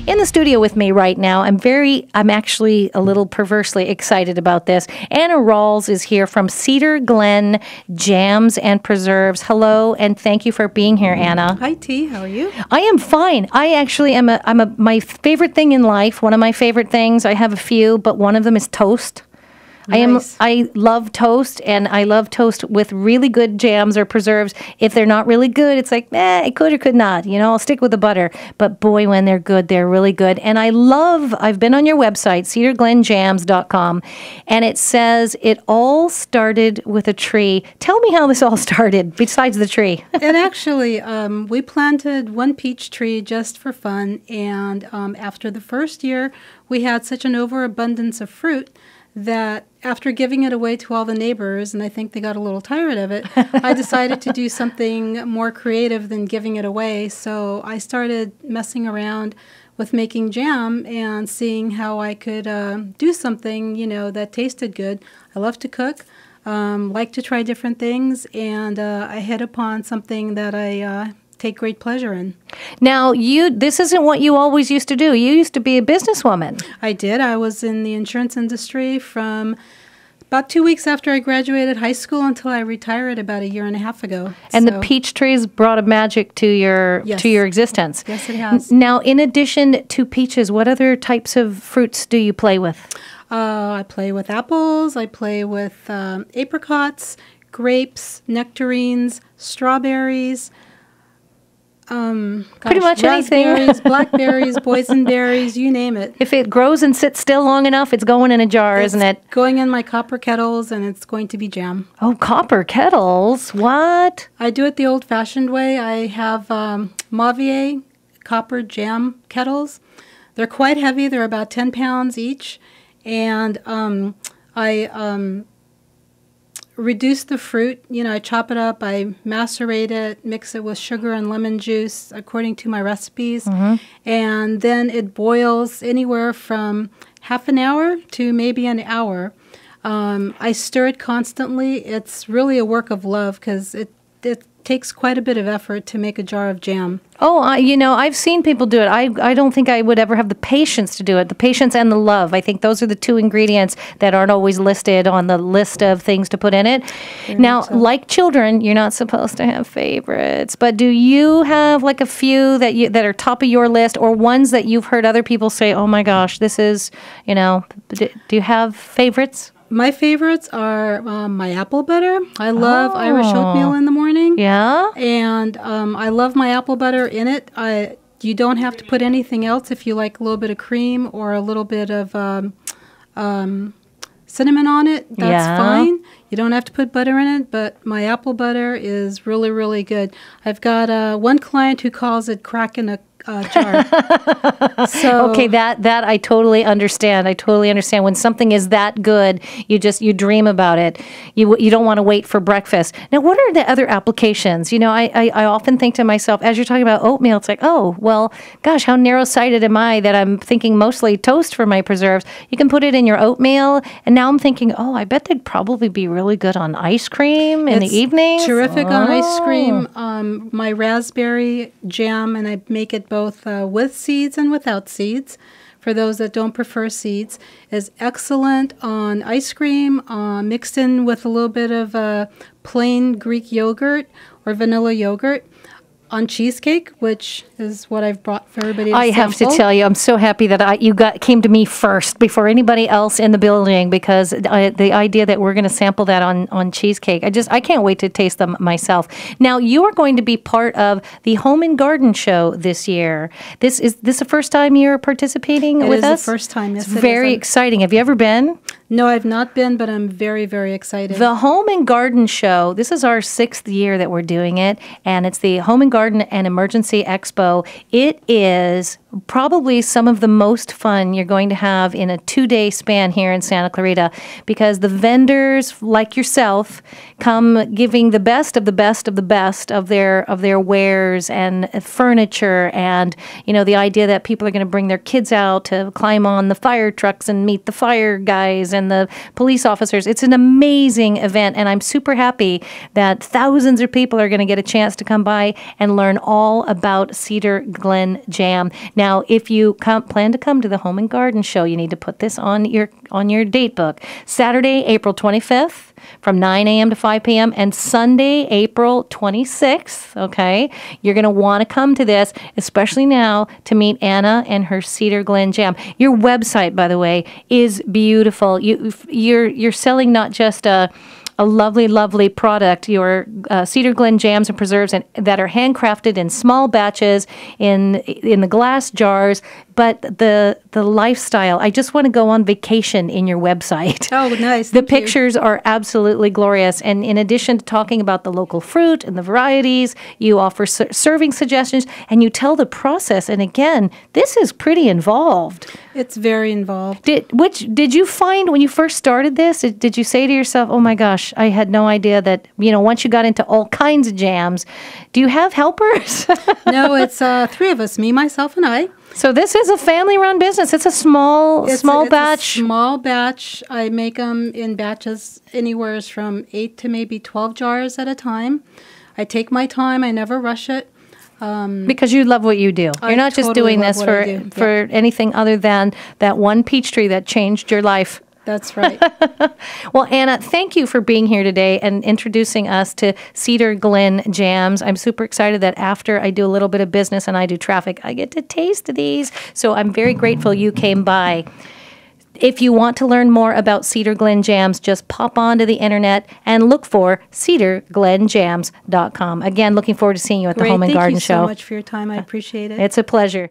in the studio with me right now. I'm actually a little perversely excited about this. Anna Rawls is here from Cedar Glen Jams and Preserves. Hello, and thank you for being here, Anna. Hi, T. How are you? I am fine. I actually am my favorite thing in life, one of my favorite things, I have a few, but one of them is toast. Nice. I love toast, and I love toast with really good jams or preserves. If they're not really good, it's like, it could or could not. I'll stick with the butter. But boy, when they're good, they're really good. And I've been on your website, cedarglenjams.com, and it says it all started with a tree. Tell me how this all started, besides the tree. It actually, we planted one peach tree just for fun, and after the first year, we had such an overabundance of fruit that after giving it away to all the neighbors, and I think they got a little tired of it, I decided to do something more creative than giving it away. So I started messing around with making jam and seeing how I could do something, that tasted good. I love to cook, like to try different things, and I hit upon something that I take great pleasure in. Now, this isn't what you always used to do. You used to be a businesswoman. I did. I was in the insurance industry from about 2 weeks after I graduated high school until I retired about a year and a half ago. And the peach trees brought a magic to your existence. Yes, it has. Now, in addition to peaches, what other types of fruits do you play with? I play with apples. I play with apricots, grapes, nectarines, strawberries. Pretty much anything. Raspberries, blackberries, boysenberries, you name it. If it grows and sits still long enough, it's going in a jar, isn't it? Going in my copper kettles, and it's going to be jam. Oh, copper kettles? What? I do it the old-fashioned way. I have Mavier copper jam kettles. They're quite heavy. They're about 10 pounds each. And I reduce the fruit. I chop it up, I macerate it, mix it with sugar and lemon juice according to my recipes, and then it boils anywhere from half an hour to maybe an hour. I stir it constantly. It's really a work of love because it takes quite a bit of effort to make a jar of jam. Oh, I've seen people do it. I don't think I would ever have the patience to do it. The patience and the love. I think those are the two ingredients that aren't always listed on the list of things to put in it. Now, like children, you're not supposed to have favorites, but do you have like a few that are top of your list, or ones that you've heard other people say, oh my gosh, this is, do you have favorites? My favorites are my apple butter. I love Irish oatmeal in the morning. Yeah? And I love my apple butter in it. You don't have to put anything else if you like a little bit of cream or a little bit of cinnamon on it. That's fine. You don't have to put butter in it, but my apple butter is really, really good. I've got one client who calls it crack in a jar. Okay, that I totally understand. I totally understand. When something is that good, you dream about it. You don't want to wait for breakfast. Now, what are the other applications? I often think to myself, as you're talking about oatmeal, it's like, oh, well, gosh, how narrow-sighted am I that I'm thinking mostly toast for my preserves. You can put it in your oatmeal, and now I'm thinking, oh, I bet they'd probably be really good on ice cream in the evening. Terrific on ice cream. My raspberry jam, and I make it both with seeds and without seeds. For those that don't prefer seeds, is excellent on ice cream, mixed in with a little bit of plain Greek yogurt or vanilla yogurt. On cheesecake, which is what I've brought for everybody to I have to tell you, I'm so happy that you came to me first before anybody else in the building, because the idea that we're going to sample that on cheesecake, I can't wait to taste them myself. Now, you are going to be part of the Home and Garden Show this year. Is this the first time you're participating with us? It is the first time, yes. It's very exciting. Have you ever been? No, I've not been, but I'm very, very excited. The Home and Garden Show, this is our 6th year that we're doing it, and it's the Home and Garden and Emergency Expo. It is probably some of the most fun you're going to have in a 2-day span here in Santa Clarita, because the vendors like yourself come giving the best of the best of the best of their wares and furniture, and the idea that people are going to bring their kids out to climb on the fire trucks and meet the fire guys and the police officers. It's an amazing event, and I'm super happy that thousands of people are going to get a chance to come by and learn all about Cedar Glen Jam. Now, Now, if you plan to come to the Home and Garden Show, you need to put this on your date book. Saturday, April 25th from 9 a.m. to 5 p.m. and Sunday, April 26th, okay? You're going to want to come to this, especially now, to meet Anna and her Cedar Glen Jam. Your website, by the way, is beautiful. You're selling not just a lovely, lovely product, your Cedar Glen Jams and Preserves that are handcrafted in small batches in the glass jars, but the lifestyle. I just want to go on vacation in your website. Oh, nice. The pictures are absolutely glorious. And in addition to talking about the local fruit and the varieties, you offer serving suggestions and you tell the process. And again, this is pretty involved. It's very involved. Did you find when you first started this, did you say to yourself, oh my gosh, I had no idea that, once you got into all kinds of jams, do you have helpers? No, it's three of us, me, myself, and I. So this is a family-run business. It's a small batch. A small batch. I make them in batches anywhere from 8 to maybe 12 jars at a time. I take my time. I never rush it. Because you love what you do. You're not just doing this for anything other than that one peach tree that changed your life. That's right. Well, Anna, thank you for being here today and introducing us to Cedar Glen Jams. I'm super excited that after I do a little bit of business and I do traffic, I get to taste these. So I'm very grateful you came by. If you want to learn more about Cedar Glen Jams, just pop onto the internet and look for cedarglenjams.com. Again, looking forward to seeing you at the Home and Garden Show. Thank you so much for your time. I appreciate it. It's a pleasure.